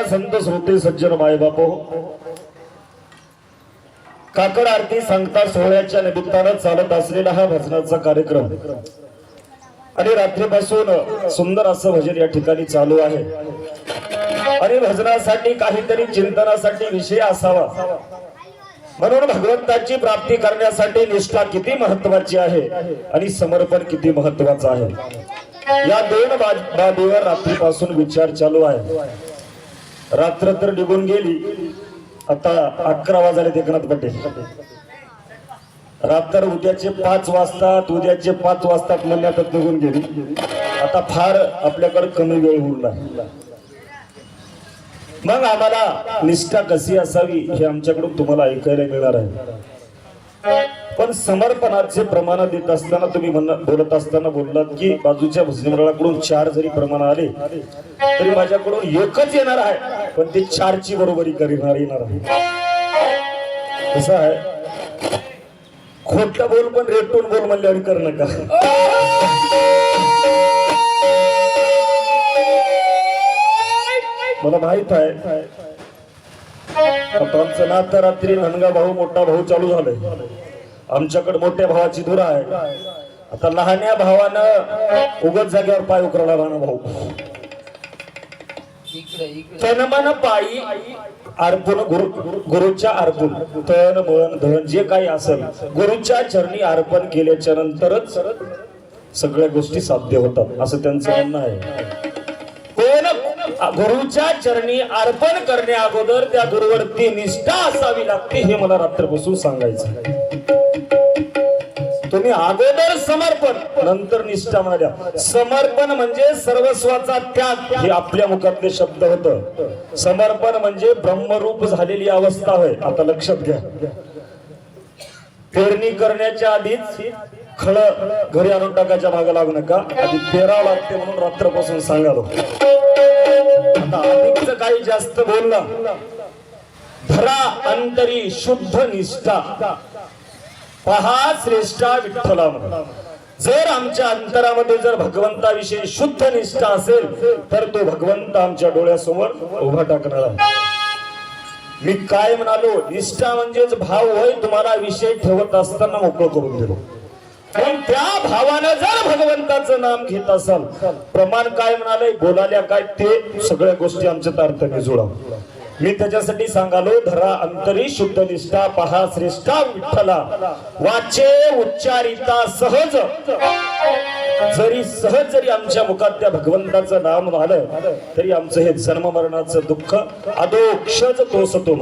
संत श्रोते सज्जन मायबापो, काकड आरती सांगता सोहळ्याच्या निमित्तानं चालत असलेला हा भजनाचा कार्यक्रम आणि रात्रीपासून सुंदर असं भजन या ठिकाणी चालू आहे। आणि भजनासाठी काहीतरी चिंतनासाठी विषय असावा, म्हणून भगवंताची प्राप्ती करण्यासाठी निष्ठा किती महत्वाची आहे आणि समर्पण किती महत्वाचं आहे, या दोन बाबीवर रात्रीपासून विचार चालू आहे। रात्र तर निघून गेली, आता 11 वाजले एकनाथ पटेल। रात्र उद्याचे 5 वाजता, उद्याचे 5 वाजता म्हणण्यात निघून गेली, आता फार आपल्याकडे कमी वेळ उरला। मग आम्हाला निष्ठा कशी असावी हे आमच्याकडून तुम्हाला ऐकायला मिळणार आहे। पण समर्पणाचे प्रमाण देत असताना तुम्ही बोलत असताना बोललात की बाजूच्या भजनी मंडळाकडून 4 जरी प्रमाण आले तरी माझ्याकडून एकच येणार आहे, पण ते 4 ची बरोबरी करणार येणार आहे। कसं आहे, खोटं बोल पण रेटून बोल म्हणल्यावर कर नका। मला माहित आहे आता आमचं नातं रात्री ननगा भाऊ मोठा भाऊ चालू झालंय, आमच्याकडे मोठ्या भावाची धुरा आहे। आता लहान्या भावानं उगत जागेवर पाय उकरला लहान भाऊ, तन मन पायी अर्पण गुरुच्या अर्पण तन मन धन जे काही असेल गुरुच्या चरणी अर्पण केल्याच्या नंतरच सगळ्या गोष्टी साध्य होतात असं त्यांचं म्हणणं आहे। गुरुच्या चरणी अर्पण करण्या अगोदर त्या गुरुवरती निष्ठा असावी लागते, हे मला रात्रपासून सांगायचं। तुम्ही अगोदर समर्पण नंतर निष्ठा म्हणाल्या। समर्पण म्हणजे सर्वस्वाचा त्याग, हे आपल्या मुखातले शब्द होत। समर्पण म्हणजे ब्रह्मरूप झालेली अवस्था होय। आता लक्षात घ्या, पेरणी करण्याच्या आधीच खळ घरी आणून टाकायच्या मागे लागू नका, आधी पेरावं लागते म्हणून रात्रपासून सांगालो। आता अधिकच काही जास्त बोललं, धरा अंतरी शुद्ध निष्ठा पहा श्रेष्ठा विठ्ठला। जर आमच्या अंतरामध्ये जर भगवंताविषयी शुद्ध निष्ठा असेल तर तो भगवंत आमच्या डोळ्यासमोर उभा टाकणार आहे। मी काय म्हणालो, निष्ठा म्हणजेच भाव होय, तुम्हाला विषय ठेवत असताना मोकळं करून दिलो, पण त्या भावानं जर भगवंताचं नाम घेत असाल, प्रमाण काय म्हणाले बोलाल्या काय ते सगळ्या गोष्टी आमच्या अर्थाने जोडा। मी त्याच्यासाठी सांगालो, धरा अंतरी शुद्ध निष्ठा पहा श्रेष्ठा विठ्ठला। वाचे उच्चारिता सहज, जरी आमच्या मुखात त्या भगवंताचं नाम आलं तरी आमचं हे जन्म मरणाचं दुःख अदोक्षज तोसतो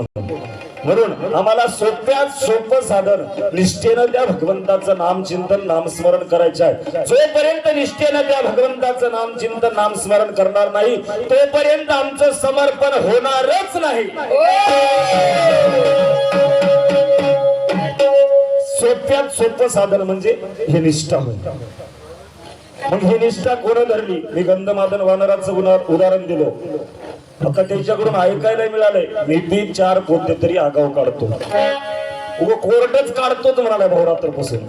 म्हणून आम्हाला सोप्यात सोपं साधन निष्ठेनं त्या भगवंताचं नामचिंतन नामस्मरण करायचं आहे। जोपर्यंत निष्ठेनं त्या भगवंताचं नामचिंतन नामस्मरण करणार नाही तोपर्यंत आमचं समर्पण होणारच नाही। सोप्यात सोपं साधन म्हणजे हे निष्ठा होय। मग ही निष्ठा कोण धरली? मी गंधमादन वानराचं उदाहरण दिलं, आता त्यांच्याकडून ऐकायला मिळालंय मी बी 4 पोते तरी आगाव काढतो, कोर्टच काढतोच म्हणाला भाऊरात्रपासून।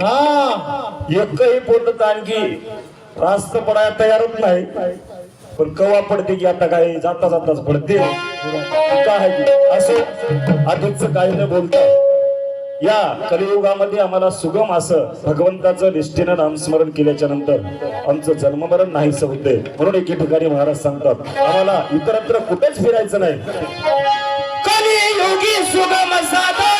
एकही पोट आणखी रास्त पडायला तयारच नाही, पण कवा पडते की आता काय जाता जाताच पडते काय असं अधिकच काही न बोलता या कलियुगामध्ये आम्हाला सुगम असं भगवंताचं निष्ठेनं नामस्मरण केल्याच्या नंतर आमचं जन्ममरण नाहीसं होते। म्हणून एके ठिकाणी महाराज सांगतात आम्हाला इतरत्र कुठेच फिरायचं नाही। कलियुगी सुगम साधन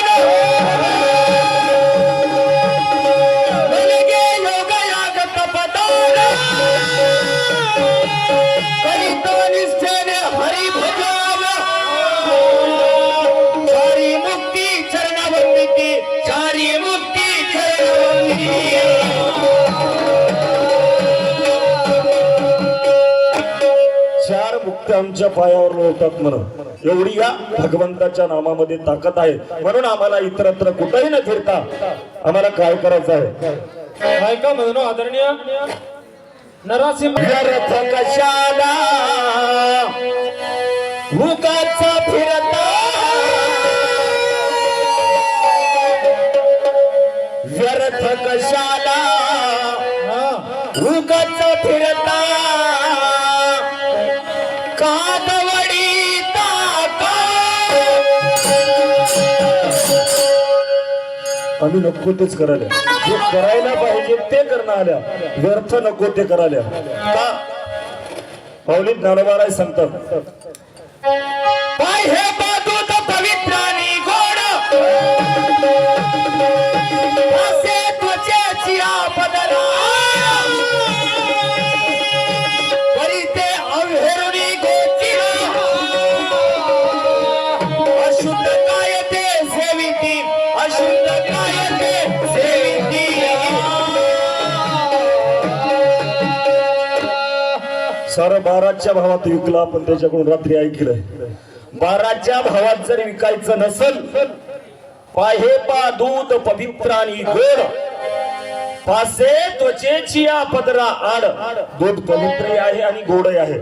आमच्या पायावर लोळतात म्हणून एवढी या भगवंताच्या नामामध्ये ताकद आहे। म्हणून आम्हाला इतरत्र कुठेही न फिरता आम्हाला काय करायचं आहे? काय का म्हणून आदरणीय नरासिंह व्यर्थ कशाला उगाच फिरता, व्यर्थ कशाला उगाच फिरता, कादवडीता आम्ही नको तेच करायला, जे करायला पाहिजे ते करणं आल्या, व्यर्थ नको ते करायला का? पावलीत ज्ञानोबाराय सांगतात, पाय हे पादूत पवित्र आणि गोड, असे त्वचेची आपदरा, तरी ते अवहेरुनी गोचिर, अशुद्ध काय ते सेविती, अशुद्ध काय ते सेविती. सारं 12च्या भावात विकला, पण त्याच्याकडून रात्री ऐकलंय 12च्या भावात जर विकायचं नसल, पाहे पा दूध पवित्र आणि गोड, पासे त्वचेची पदरा आड. दूध पवित्र आहे आणि गोड आहे,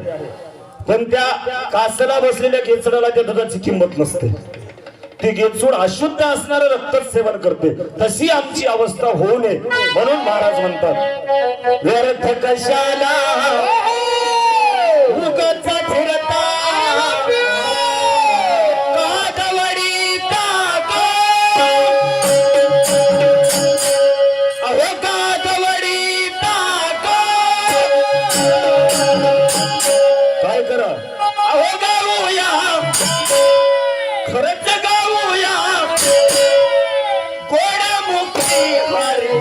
पण त्या कासला बसलेल्या घेचडाला त्या दुधाची किंमत नसते. ती घेचूड अशुद्ध असणारं रक्तच सेवन करते. तशी आमची अवस्था होऊ नये म्हणून महाराज म्हणतात, व्यर्थ कशाला उगाच फिरता, कादवडीता गो, अहो कादवडीता गो. काय करा, अहो गाऊया, खरंच गाऊया, गोड मुक्ती हरी.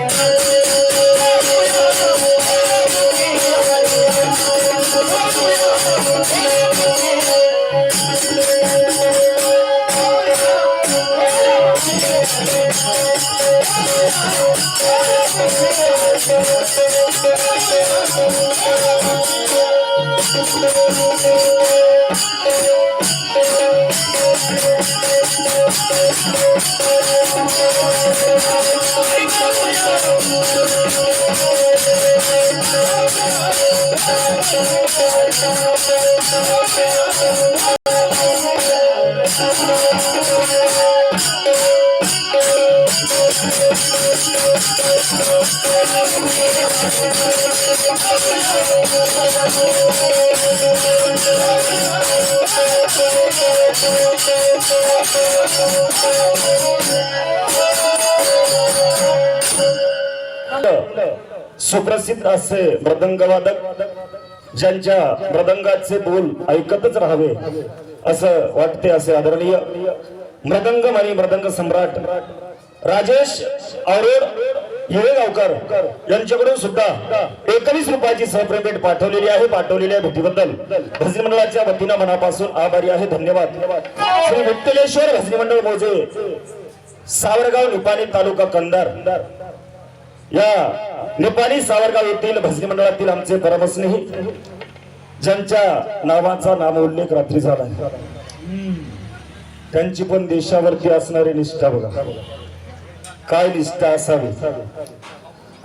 सुप्रसिद्ध असे मृदंगवादक, ज्यांच्या मृदंगाचे बोल ऐकतच राहावे असं वाटते, असे आदरणीय मृदंगम आणि मृदंग सम्राट राजेश औरोड येळेगावकर यांच्याकडून सुद्धा 21 रुपयाची सहप्रेम भेट पाठवलेली आहे. पाठवलेल्या भेटीबद्दल भजनी मंडळाच्या वतीनं मनापासून आभारी आहे, धन्यवाद. श्री विठ्ठलेश्वर भजनी मंडळ मोजे, सावरगाव, निपाणी तालुका कंधार, या निपाणी सावरगाव येथील भजनी मंडळातील आमचे परमस्नेही, ज्यांच्या नावाचा नामोल्लेख रात्री झाला, त्यांची पण देशावरती असणारी निष्ठा बघा, काय निष्ठा असावी.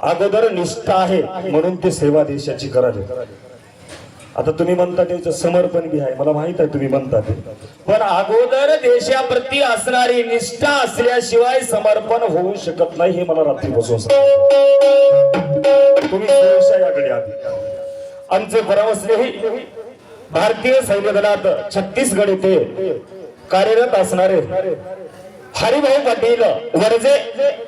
अगोदर निष्ठा आहे म्हणून ते सेवा देशाची करावी. आता तुम्ही म्हणता त्याचं समर्पण बी आहे, मला माहित आहे तुम्ही म्हणता ते, पण अगोदर देशाप्रती असणारी निष्ठा असल्याशिवाय समर्पण होऊ शकत नाही, हे मला रात्रीपासून तुम्ही याकडे आधी. आमचे परमस्नेही भारतीय सैन्य दलात छत्तीसगड येथे कार्यरत असणारे हरिभाऊ पाटील वरजे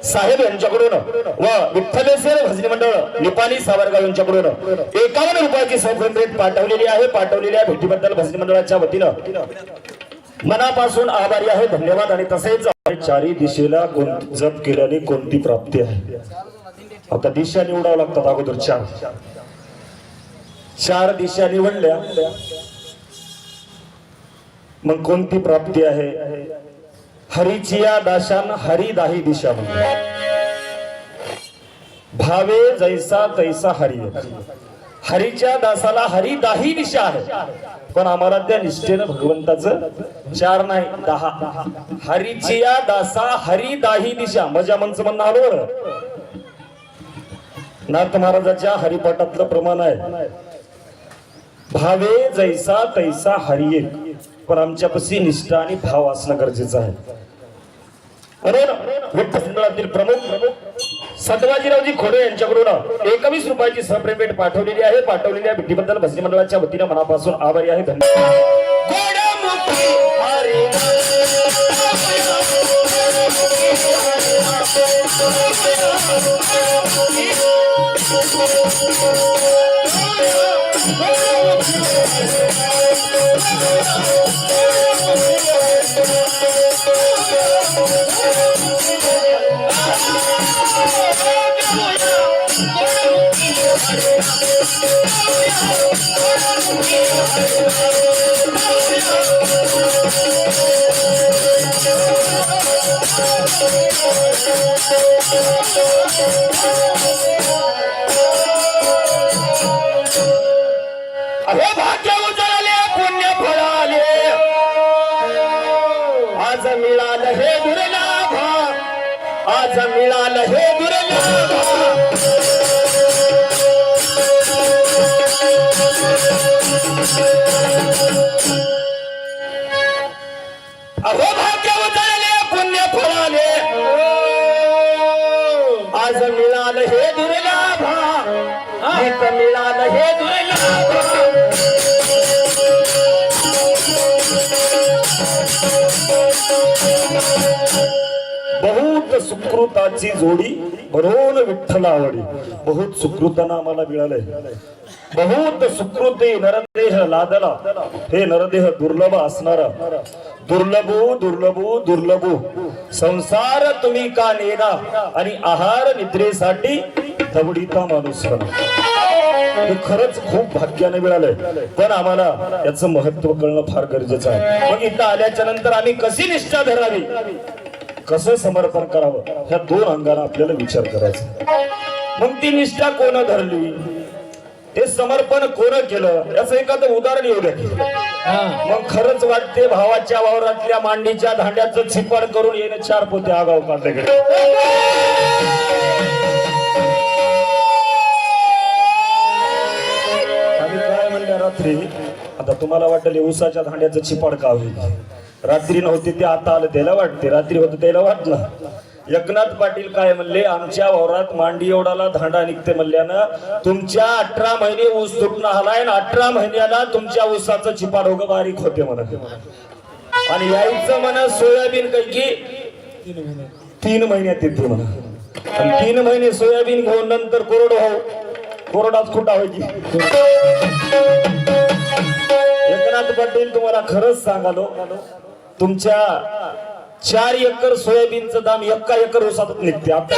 साहेब यांच्याकडून व विठ्ठलेश्वर भजनी मंडळ निपाणी सावरगाव यांच्याकडून 51 रुपयाची सहप्रेम भेट पाठवलेली आहे. पाठवलेल्या भेटीबद्दल भजनी मंडळाच्या वतीनं मनापासून आभारी आहे, धन्यवाद. आणि तसेच चारी दिशेला जप केल्याने कोणती प्राप्ती आहे. आता दिशा निवडावं लागतात, अगोदर चार दिशा निवडल्या मग कोणती प्राप्ती आहे. हरीचिया दाशान हरी दाही दिशा, भावे जैसा तैसा हरी. हरीच्या दासाला हरी दाही दिशा आहे, पण आम्हाला त्या निष्ठेनं भगवंताचं 4 नाही 10. हरीचिया दासा हरी दाही दिशा, मजा मनचं म्हणणं आलं बरं. नाथ महाराजाच्या हरिपाठातलं प्रमाण आहे, भावे जैसा तैसा हरी एक, पण आमच्यापाशी निष्ठा आणि भाव असणं गरजेचं आहे. म्हणून विठ्ठल मंडळातील प्रमुख सदवाजीरावजी खोडे यांच्याकडून 21 रुपयाची सहप्रेम भेट पाठवलेली आहे. पाठवलेल्या भेटीबद्दल भजनी मंडळाच्या वतीनं मनापासून आभारी आहे, धन्यवाद. अहो भाग्य उजळले पुण्य फळाले आज मिळालं हे दुर्लाभ आज मिळालं हे दुर्लाभ अहो भाग्य उजळले पुण्य फळाले आज मिळालं हे दुर्लाभ आज मिळालं हे दुर्लाभ बहुत सुकृताची जोडी भरून विठ्ठल आवडी बहुत सुकृताना आम्हाला मिळालंय बहुत सुकृती नरदेह लादला हे नरदेह दुर्लभ असणारा दुर्लभो दुर्लभो दुर्लभो संसार तुम्ही का नेना आणि आहार निद्रेसाठी दवडीता माणूस हे खरंच खूप भाग्याने मिळालंय पण आम्हाला याचं महत्व कळणं फार गरजेचं आहे मग इथं आल्याच्या नंतर आम्ही कशी निष्ठा धरावी कसं समर्पण करावं ह्या दोन अंगाला आपल्याला विचार करायचा मग ती निष्ठा कोण धरली ते समर्पण कोण केलं याचं एखादं उदाहरण येऊ द्या मग खरंच वाटते भावाच्या वावरातल्या मांडीच्या धांड्याचं छिपाड करून येणं 4 पोते आगाव काढल्याकडे आम्ही काय म्हणल्या रात्री आता तुम्हाला वाटेल उसाच्या धांड्याचं छिपाड का होईल रात्री नव्हती ते आता आलं त्याला वाटते रात्री होतं त्याला वाटलं एकनाथ पाटील काय म्हणले आमच्या वावरात मांडी एवढाला धांडा निघते म्हणल्यानं तुमच्या 18 महिने ऊस तुटणं आलाय 18 महिन्याला तुमच्या ऊसाचं चिपाड उग बारीक होते म्हणत आणि यायचं म्हणा सोयाबीन कैकी 3 महिन्यात येते म्हणा आणि 3 महिने सोयाबीन घेऊन नंतर कोरडाच खोटा व्हायची एकनाथ पाटील तुम्हाला खरंच सांगालो तुमच्या 4 एकर सोयाबीनचं दाम 1 एकर ऊसात निघते आता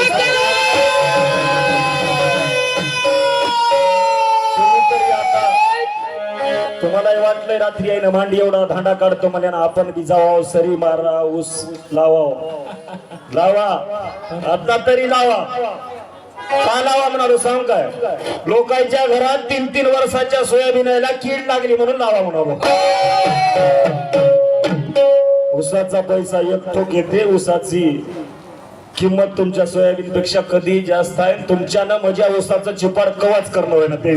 तुम्हाला वाटलंय रात्री आहे ना मांडी एवढा धांडा काढतो म्हणे आपण बी जावा सरी मारा ऊस लावा आता तरी लावा का लावा म्हणालो सांग काय लोकांच्या घरात 3-3 वर्षाच्या सोयाबीनला कीड लागली म्हणून लावा म्हणालो ऊसाचा पैसा एक ठोक येते ऊसाची किंमत तुमच्या सोयाबीन पेक्षा कधी जास्त आहे तुमच्यानं माझ्या ऊसाचं चिपाड कवाच करणं होय ना ते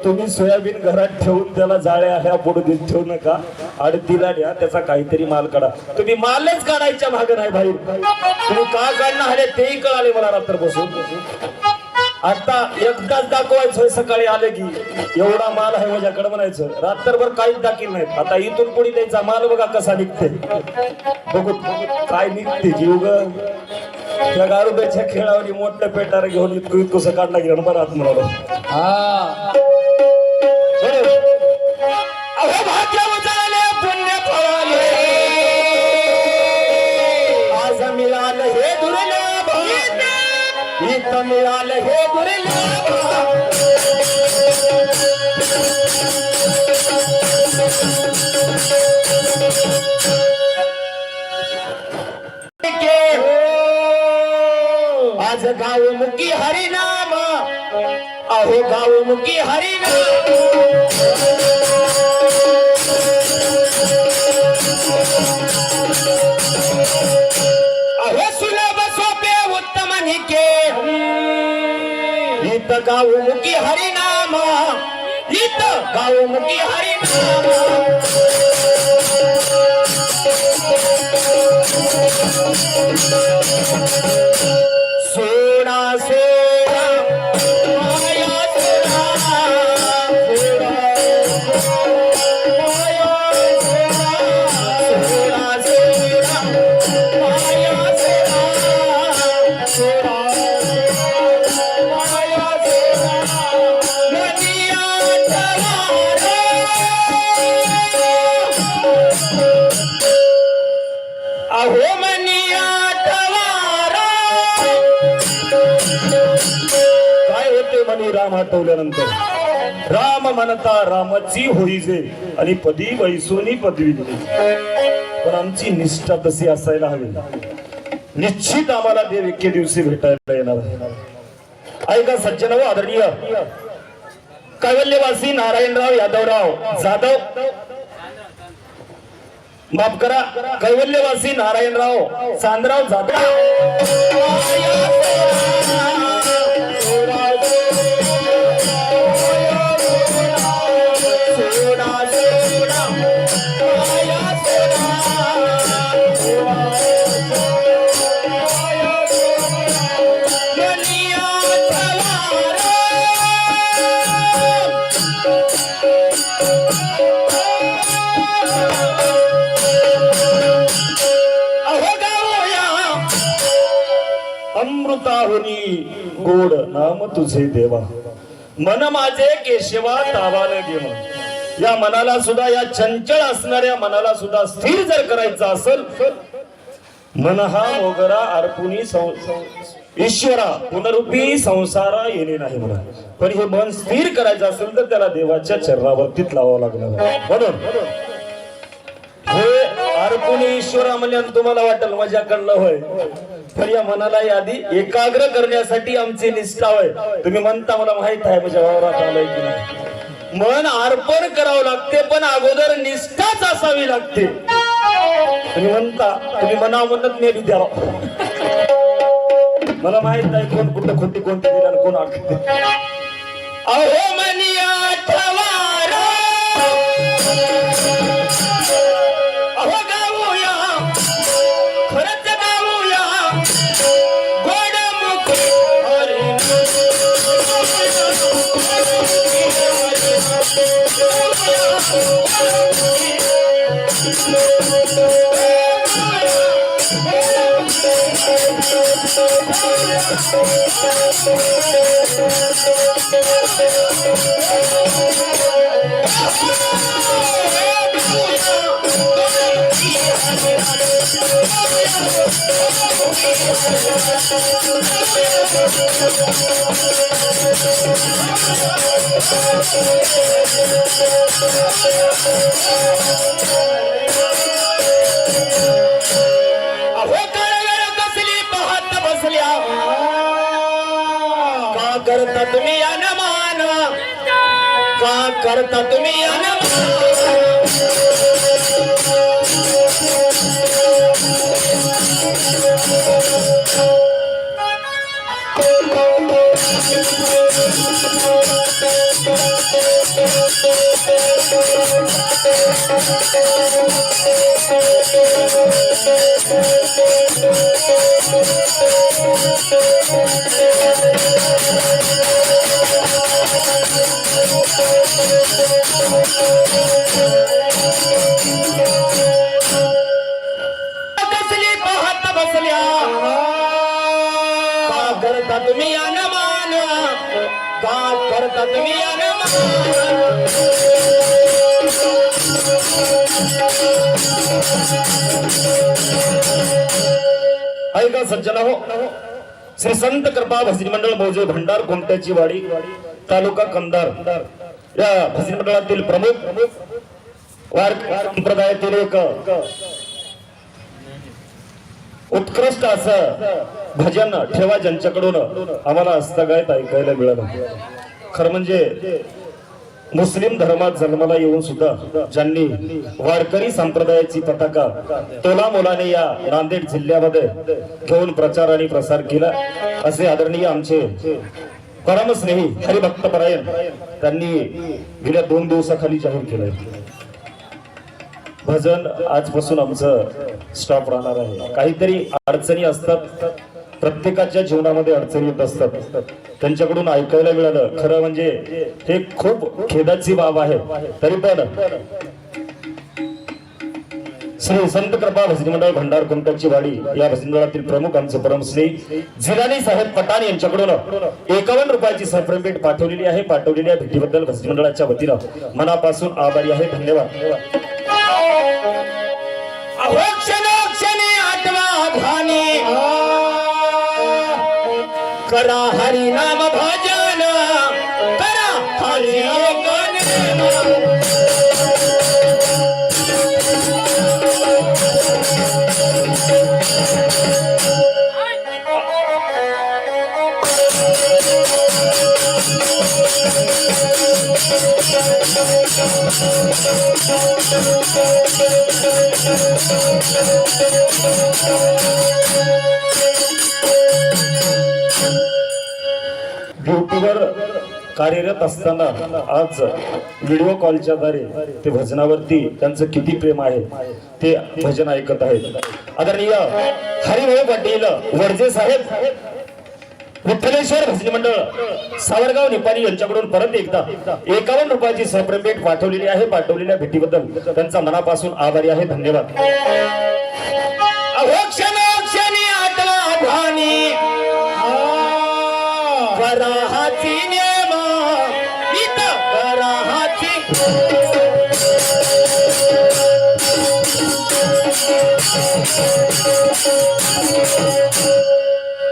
तुम्ही सोयाबीन घरात ठेवून त्याला जाळ्या ह्या पुढे देत ठेवू नका आडतीला द्या त्याचा काहीतरी माल काढा तुम्ही मालच काढायच्या मागे नाही भाई तुम्ही का काढणं आले तेही कळाले मला रात्रपासून आता एकदाच दाखवायचं सकाळी आले की एवढा माल आहे माझ्याकडे म्हणायचं रात्रभर काहीच दाखील नाहीत आता इथून पुढे द्यायचा माल बघा कसा निघते बघू काय निघते जीव ग त्या गारुड्याच्या खेळावर मोठं पेटार घेऊन इतकं काढला गेलं बरं आत म्हणालो भाग्य उजळले पुण्य फळाले आज मिळालं हे दुर्लभ इथं मिळालं हे दुर्लभ आज गावमुखी हरिनाम अहो गावमुखी हरिनाम अहो सुलभ सोपे उत्तम निके इथं गावमुखी हरिनाम इथं गावमुखी हरिनाम सोना सोना माया सोना सोना सोना अहो मनी आठवारा. काय होते म्हणे राम आठवल्यानंतर? राम म्हणता रामाची होईजे आणि पदी वैसोनी पदवी दिली. पण आमची निष्ठा तशी असायला हवी. निश्चित आम्हाला देव एके दिवशी भेटायला येणार आहे. ऐका सज्जन व आदरणीय कैवल्यवासी नारायणराव यादवराव जाधव, माफ करा, कैवल्यवासी नारायणराव चांदराव जाधव. अमृताहुनी गोड नाम तुझे देवा, मन माझे केशवा तावाला घेऊन. या मनाला सुद्धा, या चंचल असणाऱ्या मनाला सुद्धा स्थिर जर करायचं असेल, मन हा मोगरा अर्पुनी ईश्वरा पुनरुपी संसारा येणे नाही म्हणा. पण हे मन स्थिर करायचं असेल तर त्याला देवाच्या चरणावरतीच लावावं लागणार. म्हणून हे अर्पुनी ईश्वरा म्हणजे तुम्हाला वाटेल माझ्याकडलं होय, तर या मनाला आधी एकाग्र करण्यासाठी आमची निष्ठा होय. तुम्ही म्हणता मला माहित आहे माझ्या वावरात आलंय की नाही. मन अर्पण करावं लागते, पण अगोदर निष्ठाच असावी लागते. तुम्ही म्हणता तुम्ही मना म्हणत नाही द्यावा. मला माहित नाही कोण कुठं खोटी कोणती दिला कोण आखते. अहो मनी आठवारा, अहो गाऊया खरंच गाऊया गोड मुख हरी. करता तुम्ही अनमान, का करता तुम्ही अनमान. कसली पाहत बसल्या, का करता तुम्ही अनमान, का करता तुम्ही अनमान. ऐका सज्जन हो, श्री संत कृपा भजनी मंडळ मौजे भंडार कोमट्याची वाडी तालुका कंधार या भजनी मंडळातील प्रमुख वार संप्रदायातील एक उत्कृष्ट असं भजन ठेवा ज्यांच्याकडून आम्हाला हस्तगायत ऐकायला मिळालं. खरं म्हणजे मुस्लिम धर्मात जन्माला येऊन सुद्धा ज्यांनी वारकरी संप्रदायाची पताका तोला मोलाने या नांदेड जिल्ह्यामध्ये घेऊन प्रचार आणि प्रसार केला असे आदरणीय आमचे परमस्नेही हरिभक्तपरायण त्यांनी गेल्या 2 दिवसाखाली जाहीर केलंय. भजन आजपासून आमचं स्टॉप राहणार आहे. काहीतरी अडचणी असतात, प्रत्येकाच्या जीवनामध्ये अडचणी येत असतात, त्यांच्याकडून ऐकायला मिळालं. खरं म्हणजे हे खूप खेदाची बाब आहे. तरी पण श्री संत कृपा भजनी मंडळ भंडार कोमट्याची वाडी या भजनी मंडळातील प्रमुख आमचे परमश्री जिलानी साहेब पठाण यांच्याकडून 51 रुपयाची सफर भेट पाठवलेली आहे. पाठवलेल्या भेटीबद्दल भजनी मंडळाच्या वतीनं मनापासून आभारी आहे. धन्यवाद. क्षणोक्षणी करा हरी नाम भजन करा हरी ड्युटीवर कार्यरत असताना आज व्हिडिओ कॉलच्या द्वारे ते भजनावरती त्यांचं किती प्रेम आहे ते भजन ऐकत आहेत. आदरणीय हरिभाऊ पाटील वडजे साहेब विठ्ठलेश्वर भजनी मंडळ सावरगाव निपाणी यांच्याकडून परत एकदा 51 रुपयाची सप्रेम भेट पाठवलेली आहे. पाठवलेल्या भेटीबद्दल त्यांचा मनापासून आभारी आहे. धन्यवाद. क्षणी आठवा ध्वनी कराहाची नेम इथं कराहाची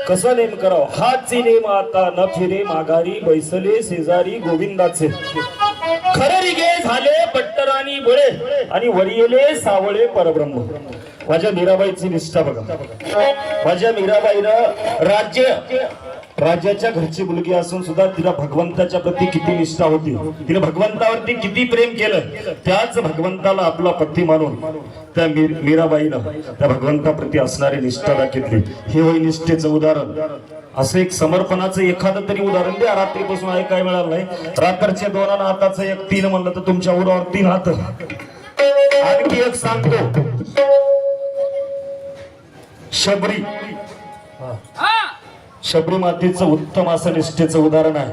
कसा नेम कराव हाची नेम आता न फिरे माघारी बैसले शेजारी गोविंदाचे खरे रिगे झाले पट्टराणी बुळे आणि वरियले सावळे परब्रह्म. माझ्या मीराबाईची निष्ठा बघा. माझ्या मीराबाईनं राज्याच्या घरची मुलगी असून सुद्धा तिला भगवंताच्या प्रती किती निष्ठा होती. तिने भगवंतावरती किती प्रेम केलं. त्याच भगवंताला आपला पती मानून त्या मीराबाईनं त्या भगवंताप्रती असणारी निष्ठा दाखवली. हे होय निष्ठेचं उदाहरण. असं एक समर्पणाचं एखादं तरी उदाहरण द्या. रात्रीपासून ऐकाय मिळालं नाही. रात्रचे 2 आणि हाताचं 1 3 म्हणलं तर तुमच्या उरावर 3 हात. आणखी एक सांगतो. शबरी मातेचं उत्तम असं निष्ठेचं उदाहरण आहे.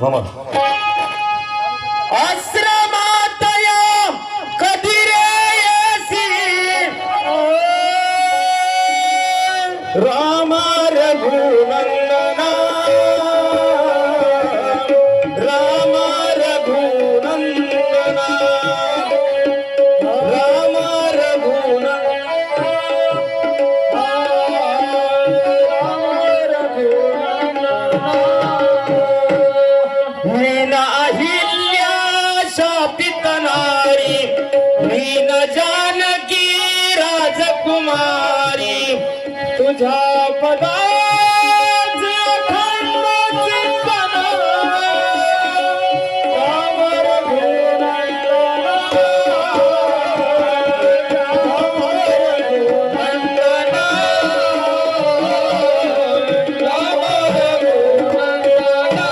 मामा आश्रमातया कधी रे येसी रामा रघुनंदना रामा रघुनंदना रामा रघुनंदना मीना अहिल्या शापितनारी मीन जानकी राजकुमारी तुझ्या पदाच अखंड चिंतन राम रघुनंदना राम रघुनंदना राम रघुनंदना.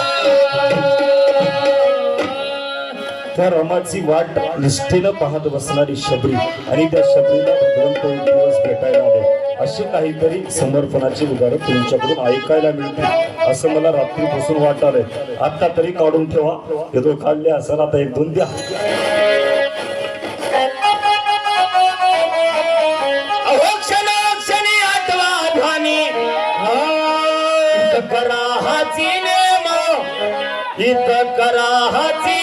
त्या रमाची वाट निष्ठेनं पाहत बसणारी शबरी आणि त्या शबरीला भगवंत एक दिवस भेटायला आले. असे काहीतरी समर्पणाचे उदाहरण तुमच्याकडून ऐकायला मिळते असं मला रात्रीपासून वाटालंय. आता तरी काढून ठेवा. येतो काढले असं आता 1 2 द्या. क्षणी आठवा ध्वनी इथं कराहाची नेम इथं कराहाची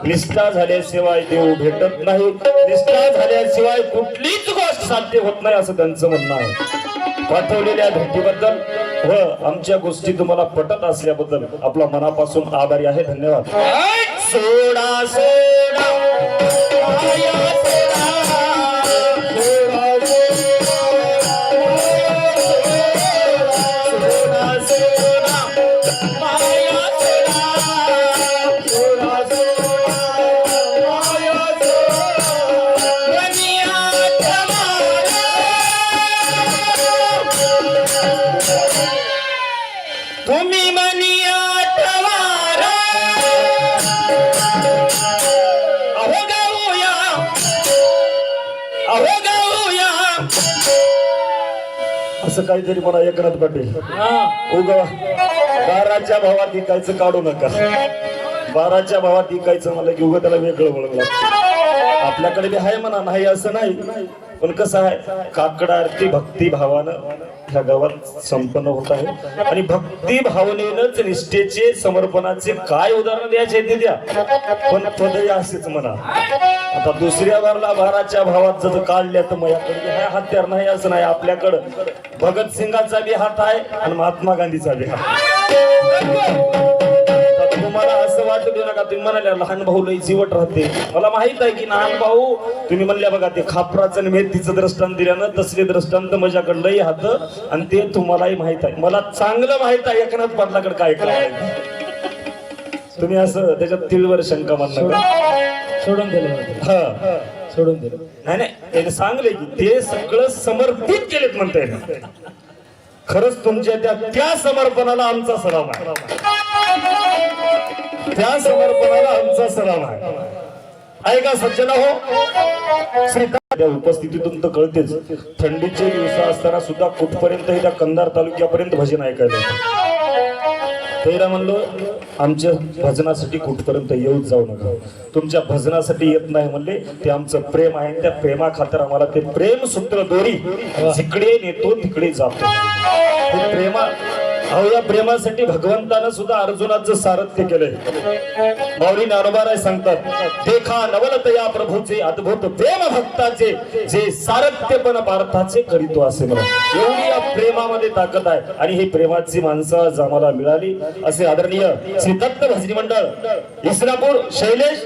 निष्ठा झाल्याशिवाय देव भेटत नाही. निष्ठा झाल्याशिवाय कुठलीच गोष्ट साध्य होत नाही असं त्यांचं म्हणणं आहे. पाठवलेल्या भेटीबद्दल व आमच्या गोष्टी तुम्हाला पटत असल्याबद्दल आपला मनापासून आभारी आहे. धन्यवाद. सोडा सोडा माया सोडा सोडा सोडा सोडा माया सोडा सोडा सोडा माया सोडा दुनिया तमारा तुम्ही मनिया तमारा असं काहीतरी मला एकनाथ पाटील उगा 12च्या भावात इकायचं काढू नका. 12च्या भावात इकायचं मला की उगा त्याला वेगळं ओळखलं. आपल्याकडे बी आहे म्हणा नाही असं नाही पण कसं आहे काकड आरती भक्ती भावानं ह्या गावात संपन्न होत आहे आणि भक्ती भावनेनंच निष्ठेचे समर्पणाचे काय उदाहरण द्यायचे ते द्या पण पदही असेच म्हणा. आता दुसऱ्या वारला भाराच्या भावात जर काढल्या तर माझ्याकडे हा हत्यार नाही असं नाही. आपल्याकडं भगतसिंगाचा बी हात आहे आणि महात्मा गांधीचा बी हात. तुम्हाला असं वाटू देऊ नका तुम्ही म्हणाल्या लहान भाऊ लई जीवट राहते. मला माहित आहे की लहान भाऊ तुम्ही म्हणल्या बघा ते खापराचं आणि मेथीचं दृष्टांत दिल्यानं तसले दृष्टांत माझ्याकडे लई हात आणि ते तुम्हालाही माहित आहे. मला चांगलं माहित आहे एकनाथ पाटलाकडे काय करायचं. तुम्ही असं त्याच्यात तिळवर शंका मानू नका. सोडून दिलं हा सोडून दिलं. नाही नाही त्याने सांगले की ते सगळं समर्पित केलेत म्हणता येईल. खरंच तुमच्या त्या समर्पणाला आमचा सलाम आहे. त्या समर्पणाला आमचा सलाम आहे. ऐका सज्जना हो श्री त्या उपस्थितीतून तर कळतेच थंडीचे दिवस असताना सुद्धा कुठपर्यंत त्या कंधार तालुक्यापर्यंत भजन ऐकायला येतं. तेरा म्हणलो आमच्या भजनासाठी कुठपर्यंत येऊच जाऊ नका. तुमच्या भजनासाठी येत नाही म्हणले ते आमचं प्रेम आहे. त्या प्रेमा खातर आम्हाला ते प्रेम सूत्र दोरी जिकडे नेतो तिकडे जातो. ते प्रेमा अहो या प्रेमासाठी भगवंतानं सुद्धा अर्जुनाचं सारथ्य केलंय. माऊली नारोबाराय सांगतात देखा नवलत या प्रभूचे अद्भुत प्रेम भक्ताचे जे सारथ्यपण पार्थाचे करीतो असे म्हणा. एवढी या प्रेमामध्ये ताकद आहे आणि ही प्रेमाची माणसं आज आम्हाला मिळाली. असे आदरणीय श्री दत्त भजनी मंडळ इस्लापूर शैलेश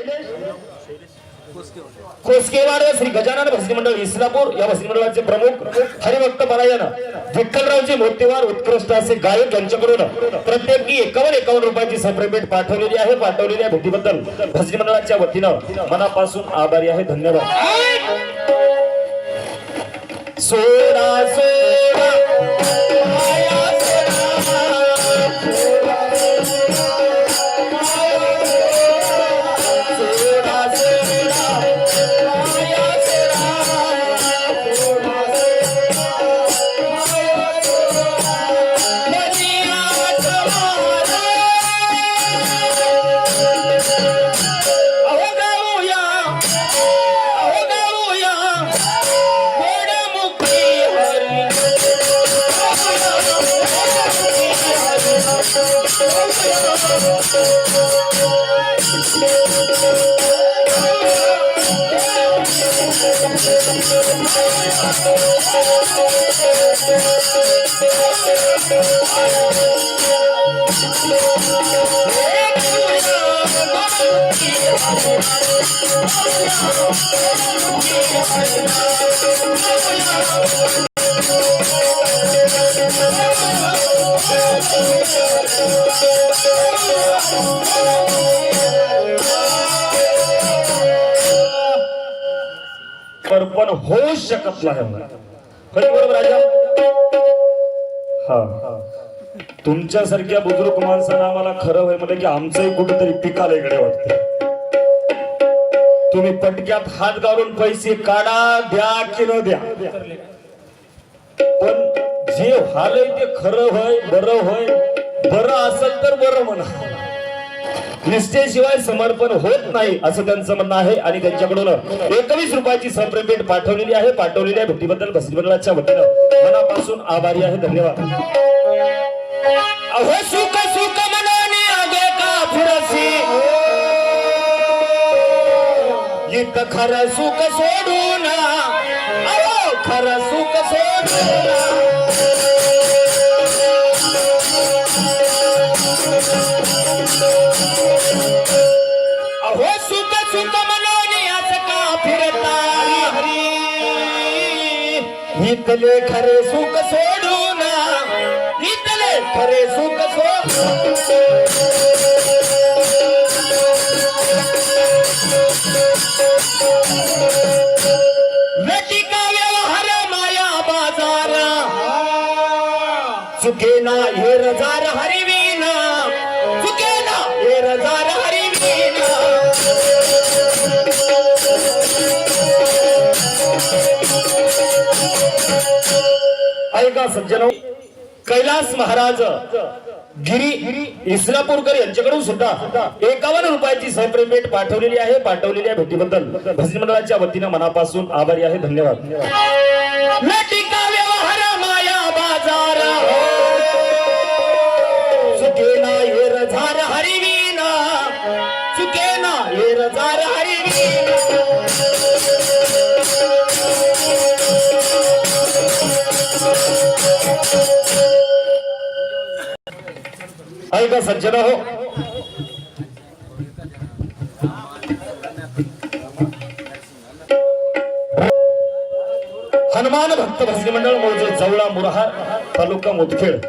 कोसकेवाड श्री गजानन भजनी मंडळ इस्लापूर या भजनी मंडळाचे प्रमुख हरिभक्त परायण विठ्ठलरावजी मोतीवार उत्कृष्ट असे गायक यांच्याकडून प्रत्येकी 51 रुपयाची सप्रेमेंट पाठवलेली आहे. पाठवलेल्या भेटीबद्दल भजनी मंडळाच्या वतीनं मनापासून आभारी आहे. धन्यवाद. सोडा सोडा पण होऊ शकत नाही. बरोबर राजा. हा तुमच्यासारख्या बुजुर्ग माणसांना आम्हाला खरं होय म्हणजे की आमचंही कुठेतरी पिकाला इकडे वाटतं. तुम्ही पटक्यात हात घालून पैसे काढा द्या की न द्या पण जे हालय ते खरं होय बरं होय. बरं असेल तर बरं म्हणा. निष्ठेशिवाय समर्पण होत नाही असं त्यांचं म्हणणं आहे आणि त्यांच्याकडून 21 रुपयाची सप्रेमेंट पाठवलेली आहे. पाठवलेल्या भेटीबद्दल भजनी मंडळाच्या वतीनं मनापासून आभारी आहे. धन्यवाद. अहो सुख सुख मनोनी आगे का फिरसी इथं खरं सुख सोडून अहो खरं सुख सोडून अहो सुख सुख मनोनी असं का फिरता इथले खरे सुख सोडून इथले खरे सुख सोडून वेटिका व्यवहार माया बाजार चुके ना हे रजार हरिवीना चुके ना हे रजार हरिवीना ऐका सज्जनो कैलास महाराज गिरी इस्लापूरकर यांच्याकडून सुद्धा 51 रुपयाची सहप्रेमेट पाठवलेली आहे भेटीबद्दल भजनी मंडळाच्या वतीनं मनापासून आभारी आहे. धन्यवाद. नटिका व्यवहार माया बाजार चुकेना ये रझार हरिवीना चुकेना ये रझार हरिवीना ऐका सज्जन हो, हनुमान भक्त भजनी मंडळ मौजे जवळा मुरहार तालुका मुदखेड